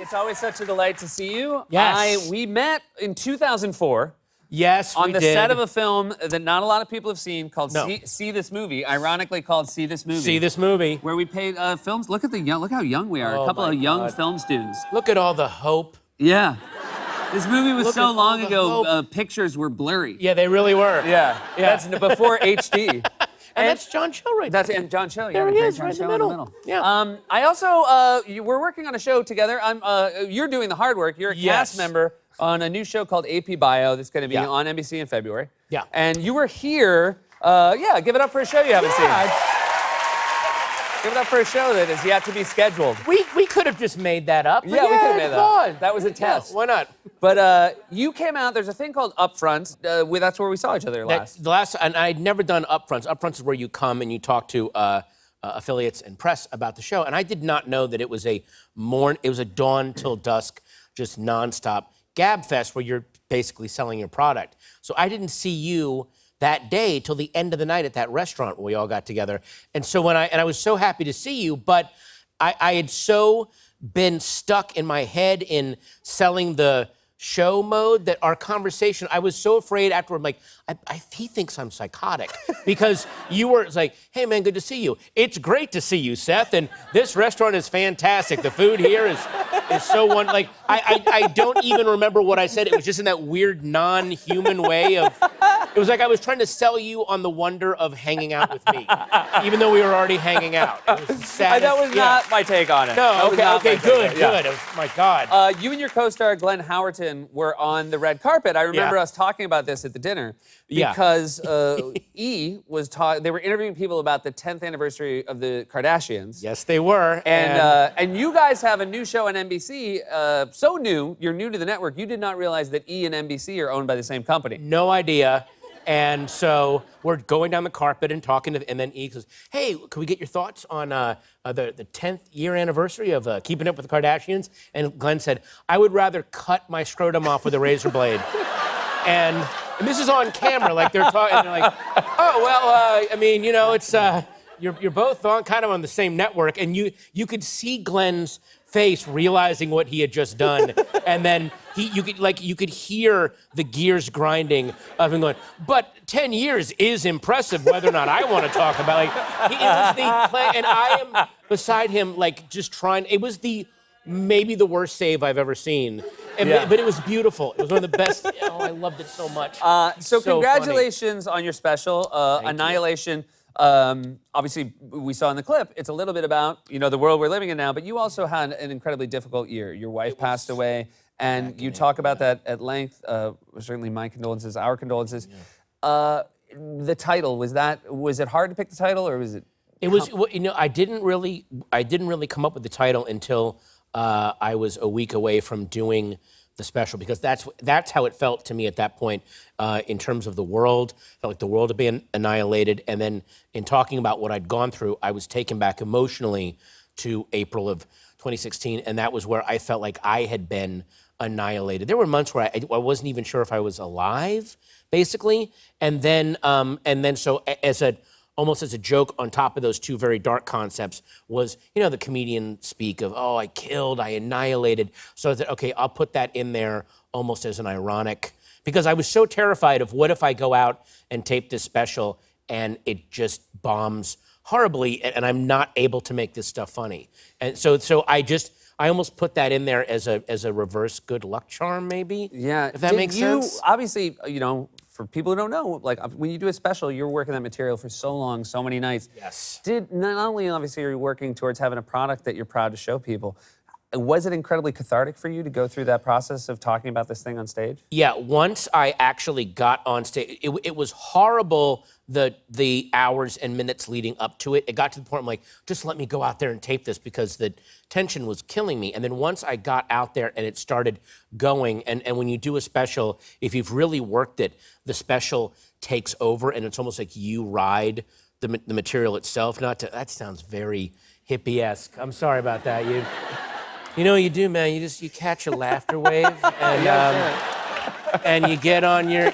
It's always such a delight to see you. Yes. We met in 2004 Yes, on we the did. set of a film that not a lot of people have seen called No. See This Movie, ironically called See This Movie. See This Movie. Where we paid films. Look how young we are. Oh, a couple my of young God. film students. Look at all the hope. Yeah. This movie was Look so at long all the ago, hope. pictures were blurry. Yeah, they really were. Yeah. That's before HD. And that's John Cho right That's there. and John Cho. There yeah, he great is, John right in Cho the middle. Yeah. I also we're working on a show together. You're doing the hard work. You're a Yes. cast member on a new show called AP Bio that's going to be Yeah. on NBC in February. Yeah. And you were here. Give it up for a show you haven't seen. Give it up for a show that is yet to be scheduled. We could have just made that up. but Yeah, we could have made it's that up. fun. That was a test. Why not? But you came out. There's a thing called Upfront. That's where we saw each other last. And I'd never done upfronts. Upfronts is where you come and you talk to affiliates and press about the show. And I did not know that it was a dawn till dusk, just nonstop gab fest where you're basically selling your product. So I didn't see you that day till the end of the night at that restaurant where we all got together. And so I was so happy to see you, but I had so been stuck in my head in selling the show mode that our conversation, I was so afraid afterward, like, he thinks I'm psychotic because you were like, hey man, good to see you. It's great to see you, Seth, and this restaurant is fantastic. The food here is so wonderful. Like, I don't even remember what I said. It was just in that weird non-human way of, it was like I was trying to sell you on the wonder of hanging out with me, even though we were already hanging out. It was the saddest, That was not my take on it. No, That was not okay, my take good, on it. Yeah. good. It was, my God. You and your co-star Glenn Howerton were on the red carpet. I remember Yeah. us talking about this at the dinner Yeah. because they were interviewing people about the 10th anniversary of the Kardashians. Yes, they were. And you guys have a new show on NBC. So new, you're new to the network. You did not realize that E! and NBC are owned by the same company. No idea. And so we're going down the carpet and talking and then E goes, hey, can we get your thoughts on the 10th year anniversary of Keeping Up with the Kardashians? And Glenn said, I would rather cut my scrotum off with a razor blade. and this is on camera, like they're talking, and they're like, oh, well, I mean, you know, it's, you're both kind of on the same network, and you could see Glenn's face realizing what he had just done, and then you could hear the gears grinding of him going, but 10 years is impressive, whether or not I want to talk about it. Like, it was the play, and I am beside him, like, just trying. It was maybe the worst save I've ever seen. But it was beautiful. It was one of the best. Oh, I loved it so much. So funny. congratulations on your special, Annihilation. Obviously, we saw in the clip, it's a little bit about, you know, the world we're living in now, but you also had an incredibly difficult year. Your wife passed away, and you talk about that at length. Certainly my condolences, our condolences. Yeah. The title, was it hard to pick the title, or was it? It was, you know, I didn't really come up with the title until I was a week away from doing the special, because that's how it felt to me at that point in terms of the world. Felt like the world had been annihilated, and then in talking about what I'd gone through, I was taken back emotionally to April of 2016, and that was where I felt like I had been annihilated. There were months where I wasn't even sure if I was alive, basically, and then so almost as a joke on top of those two very dark concepts was, you know, the comedian speak of, oh, I killed, I annihilated. So I said, okay, I'll put that in there almost as an ironic, because I was so terrified of what if I go out and tape this special and it just bombs horribly and I'm not able to make this stuff funny. And so I almost put that in there as a reverse good luck charm, maybe. Yeah. If that makes sense. Obviously, you know, for people who don't know, like when you do a special, you're working that material for so long, so many nights. Yes. Not only obviously are you working towards having a product that you're proud to show people, was it incredibly cathartic for you to go through that process of talking about this thing on stage? Yeah, once I actually got on stage, it was horrible, the hours and minutes leading up to it. It got to the point I'm like, just let me go out there and tape this, because the tension was killing me. And then once I got out there and it started going, and when you do a special, if you've really worked it, the special takes over, and it's almost like you ride the material itself. That sounds very hippie-esque. I'm sorry about that. You know what you do, man? You catch a laughter wave, and and you get on your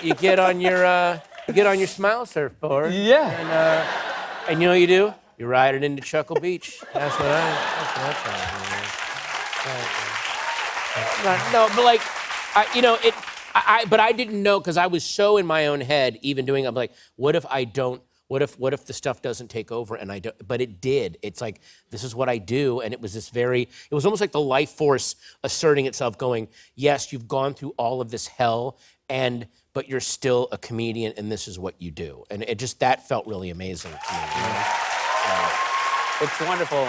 smile surfboard. Yeah. And you know what you do? You ride it into Chuckle Beach. That's what I try to do. No, but like, but I didn't know because I was so in my own head, even doing. I'm like, what if I don't? What if the stuff doesn't take over and I don't? But it did. It's like this is what I do, and it was this very. It was almost like the life force asserting itself, going, yes, you've gone through all of this hell, but you're still a comedian, and this is what you do, and that felt really amazing to me. It's wonderful.